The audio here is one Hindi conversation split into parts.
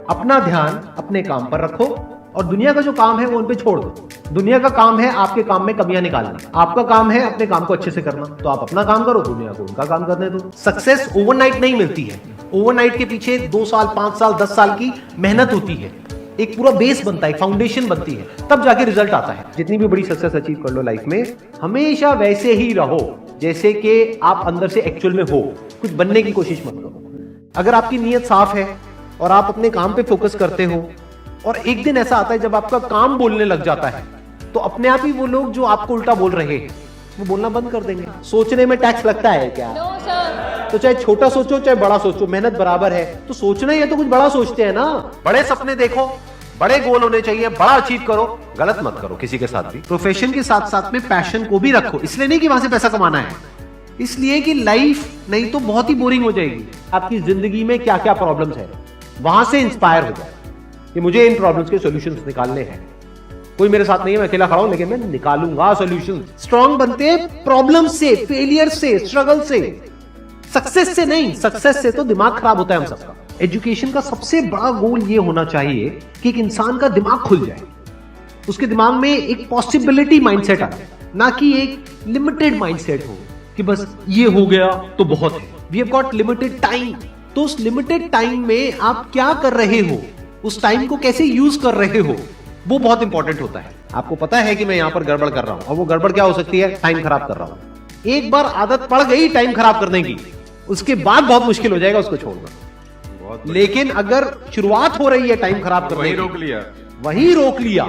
अपना ध्यान अपने काम पर रखो और दुनिया का जो काम है वो उन पे छोड़ दो। दुनिया का काम है आपके काम में कमियां निकालना, आपका काम है अपने काम को अच्छे से करना। तो आप अपना काम करो, दुनिया को उनका काम करने दो। सक्सेस ओवरनाइट नहीं मिलती है। ओवरनाइट के पीछे 2 साल, 5 साल, 10 साल की मेहनत होती है। एक पूरा बेस बनता है, फाउंडेशन बनती है, तब जाके रिजल्ट आता है। जितनी भी बड़ी सक्सेस अचीव कर लो लाइफ में, हमेशा वैसे ही रहो जैसे कि आप अंदर से एक्चुअल में हो। कुछ बनने की कोशिश मत करो। अगर आपकी नीयत साफ है और आप अपने काम पे फोकस करते हो और एक दिन ऐसा आता है जब आपका काम बोलने लग जाता है, तो अपने आप ही वो लोग जो आपको उल्टा बोल रहे हैं वो बोलना बंद कर देंगे। सोचने में टैक्स लगता है क्या? No sir. तो चाहे छोटा सोचो चाहे बड़ा सोचो, मेहनत बराबर है। तो सोचना ही है तो कुछ बड़ा सोचते हैं ना। बड़े सपने देखो, बड़े गोल होने चाहिए, बड़ा अचीव करो, गलत मत करो किसी के साथ भी। प्रोफेशन के साथ साथ में पैशन को भी रखो। इसलिए नहीं कि वहां से पैसा कमाना है, इसलिए कि लाइफ नहीं तो बहुत ही बोरिंग हो जाएगी। आपकी जिंदगी में क्या क्या प्रॉब्लम्स है, वहां से इंस्पायर हो जाए कि मुझे इन प्रॉब्लम्स के सॉल्यूशंस निकालने हैं। कोई मेरे साथ नहीं है, मैं अकेला खड़ा हूं, लेकिन मैं निकालूंगा सॉल्यूशन। स्ट्रांग बनते हैं प्रॉब्लम से, फेलियर से, स्ट्रगल से, सक्सेस से नहीं। सक्सेस से तो दिमाग खराब होता है हम सबका। एजुकेशन का सबसे बड़ा गोल ये होना चाहिए कि एक इंसान का दिमाग खुल जाए, उसके दिमाग में एक पॉसिबिलिटी माइंडसेट आए, ना कि एक लिमिटेड माइंडसेट हो कि बस ये हो गया तो बहुत है। We have got limited time. तो उस लिमिटेड टाइम में आप क्या कर रहे हो, उस टाइम को कैसे यूज कर रहे हो, वो बहुत इंपॉर्टेंट होता है। आपको पता है कि मैं यहां पर गड़बड़ कर रहा हूं, और वो गड़बड़ क्या हो सकती है? टाइम खराब कर रहा हूं। एक बार आदत पड़ गई टाइम खराब करने की, उसके बाद बहुत मुश्किल हो जाएगा उसको छोड़ना। लेकिन अगर शुरुआत हो रही है टाइम खराब करने की, वही रोक लिया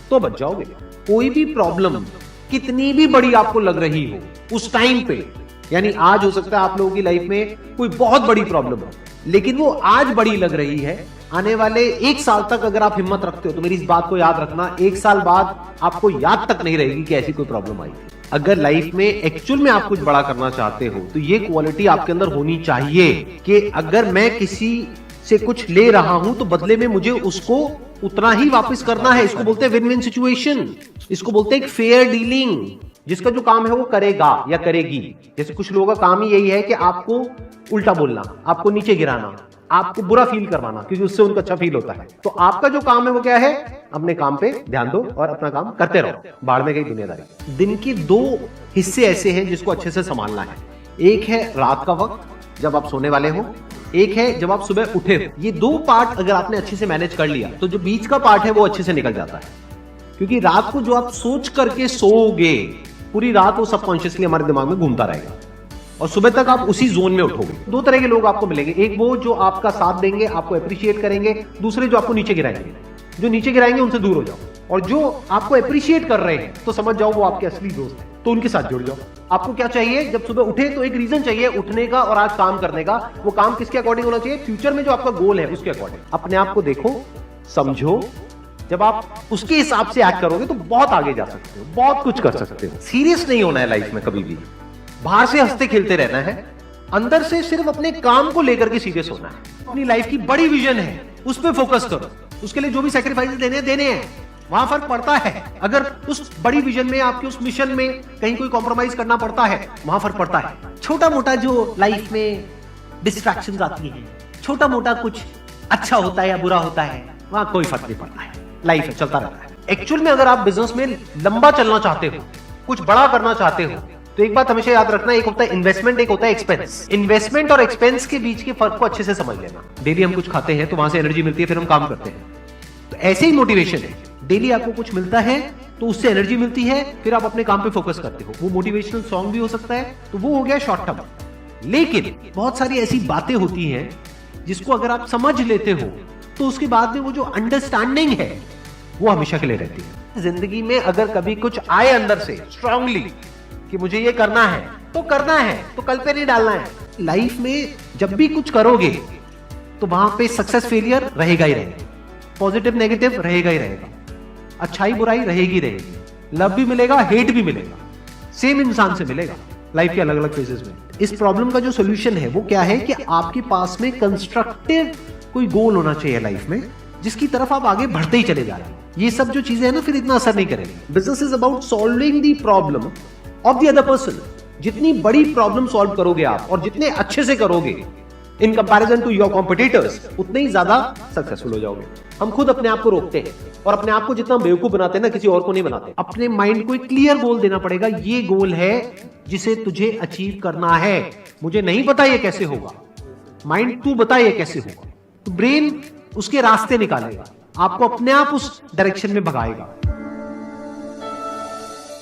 तो बच जाओगे। कोई भी प्रॉब्लम कितनी भी बड़ी आपको लग रही हो उस टाइम पे, यानी आज हो सकता है आप लोगों की लाइफ में कोई बहुत बड़ी प्रॉब्लम हो, लेकिन वो आज बड़ी लग रही है, आने वाले 1 साल तक अगर आप हिम्मत रखते हो तो मेरी इस बात को याद रखना, 1 साल बाद आपको याद तक नहीं रहेगी कि ऐसी कोई प्रॉब्लम आई थी। अगर लाइफ में एक्चुअल में आप कुछ बड़ा करना चाहते हो तो ये क्वालिटी आपके अंदर होनी चाहिए कि अगर मैं किसी से कुछ ले रहा हूं तो बदले में मुझे उसको उतना ही वापस करना है। इसको बोलते हैं विन विन सिचुएशन, इसको बोलते हैं फेयर डीलिंग। जिसका जो काम है वो करेगा या करेगी। जैसे कुछ लोगों का काम ही यही है कि आपको उल्टा बोलना, आपको नीचे गिराना, आपको बुरा फील करवाना, क्योंकि उससे उनको अच्छा फील होता है। तो आपका जो काम है वो क्या है? अपने काम पे ध्यान दो और अपना काम करते रहो। बाढ़ में गई दुनियादारी। दिन के 2 हिस्से ऐसे हैं जिसको अच्छे से संभालना है। एक है रात का वक्त जब आप सोने वाले हो, एक है जब आप सुबह उठे हो। ये 2 पार्ट अगर आपने अच्छे से मैनेज कर लिया तो जो बीच का पार्ट है वो अच्छे से निकल जाता है। क्योंकि रात को जो आप सोच करके सोओगे, पूरी रात वो सबकॉन्शियसली हमारे दिमाग में घूमता रहेगा और सुबह तक आप उसी जोन में उठोगे। 2 तरह के लोग आपको मिलेंगे, एक वो जो आपका साथ देंगे, आपको अप्रिशिएट करेंगे, दूसरे जो आपको नीचे गिराएंगे। जो नीचे गिराएंगे उनसे दूर हो जाओ, और जो आपको अप्रिशिएट कर रहे हैं तो समझ जाओ वो आपके असली दोस्त हैं, तो उनके साथ जुड़ जाओ। आपको क्या चाहिए? जब सुबह उठे तो एक रीजन चाहिए उठने का और आज काम करने का। वो काम किसके अकॉर्डिंग होना चाहिए? फ्यूचर में जो आपका गोल है उसके अकॉर्डिंग। अपने आप को देखो, समझो। जब आप उसके हिसाब से एक्ट करोगे तो बहुत आगे जा सकते हो, बहुत कुछ कर सकते हो। सीरियस नहीं होना है लाइफ में कभी भी। बाहर से हंसते खेलते रहना है, अंदर से सिर्फ अपने काम को लेकर के सीरियस होना है। अपनी लाइफ की बड़ी विजन है, उस पर फोकस करो। उसके लिए जो भी सैक्रिफाइस देने हैं, वहां फर्क पड़ता है। अगर उस बड़ी विजन में, आपके उस मिशन में कहीं कोई कॉम्प्रोमाइज करना पड़ता है, वहां फर्क पड़ता है। छोटा मोटा जो लाइफ में डिस्ट्रैक्शंस आती है, छोटा मोटा कुछ अच्छा होता है या बुरा होता है, वहां कोई फर्क नहीं पड़ता है। लाइफ है, चलता रहता है। एक्चुअल में अगर आप बिजनेस में लंबा चलना चाहते हो, कुछ बड़ा करना चाहते हो, तो एक बात हमेशा याद रखना, एक होता है इन्वेस्टमेंट, एक होता है एक्सपेंस। इन्वेस्टमेंट और एक्सपेंस के बीच के फर्क को अच्छे से समझ लेना। डेली हम कुछ खाते हैं तो वहां से एनर्जी मिलती है, फिर हम काम करते हैं। तो ऐसे ही मोटिवेशन है, डेली आपको कुछ मिलता है तो उससे एनर्जी मिलती है, फिर आप अपने काम पे फोकस करते हो। वो मोटिवेशनल सॉन्ग भी हो सकता है, तो वो हो गया शॉर्ट टर्म। लेकिन बहुत सारी ऐसी बातें होती हैं जिसको अगर आप समझ लेते हो तो उसके बाद में वो जो अंडरस्टैंडिंग है वो हमेशा के लिए रहती है। जिंदगी में अगर कभी कुछ आए अंदर से स्ट्रांगली कि मुझे ये करना है तो करना है, तो कल पे नहीं डालना है। लाइफ में जब भी कुछ करोगे तो वहां पे सक्सेस फेलियर रहेगा ही रहेगा, पॉजिटिव नेगेटिव रहेगा ही रहेगा, अच्छाई बुराई रहेगी रहेगी, लव भी मिलेगा, हेट भी मिलेगा, सेम इंसान से मिलेगा लाइफ के अलग अलग फेजेस में। इस प्रॉब्लम का जो सोल्यूशन है वो क्या है कि आपके पास में कंस्ट्रक्टिव कोई गोल होना चाहिए लाइफ में, जिसकी तरफ आप आगे बढ़ते ही चले जा रहे हैं। ये सब जो चीजें हैं ना, फिर इतना असर नहीं करेंगे। Business is about solving the problem of the other person. जितनी बड़ी प्रॉब्लम सॉल्व करोगे आप और जितने अच्छे से करोगे, in comparison to your competitors, उतने ही ज्यादा सक्सेसफुल हो जाओगे। हम खुद अपने आप को रोकते हैं और अपने आप को जितना बेवकूफ बनाते हैं ना, किसी और को नहीं बनाते। अपने माइंड को एक क्लियर गोल देना पड़ेगा, ये गोल है जिसे तुझे अचीव करना है, मुझे नहीं पता ये कैसे होगा, माइंड तू बता ये कैसे होगा। तो ब्रेन उसके रास्ते निकालेगा, आपको अपने आप उस डायरेक्शन में भगाएगा।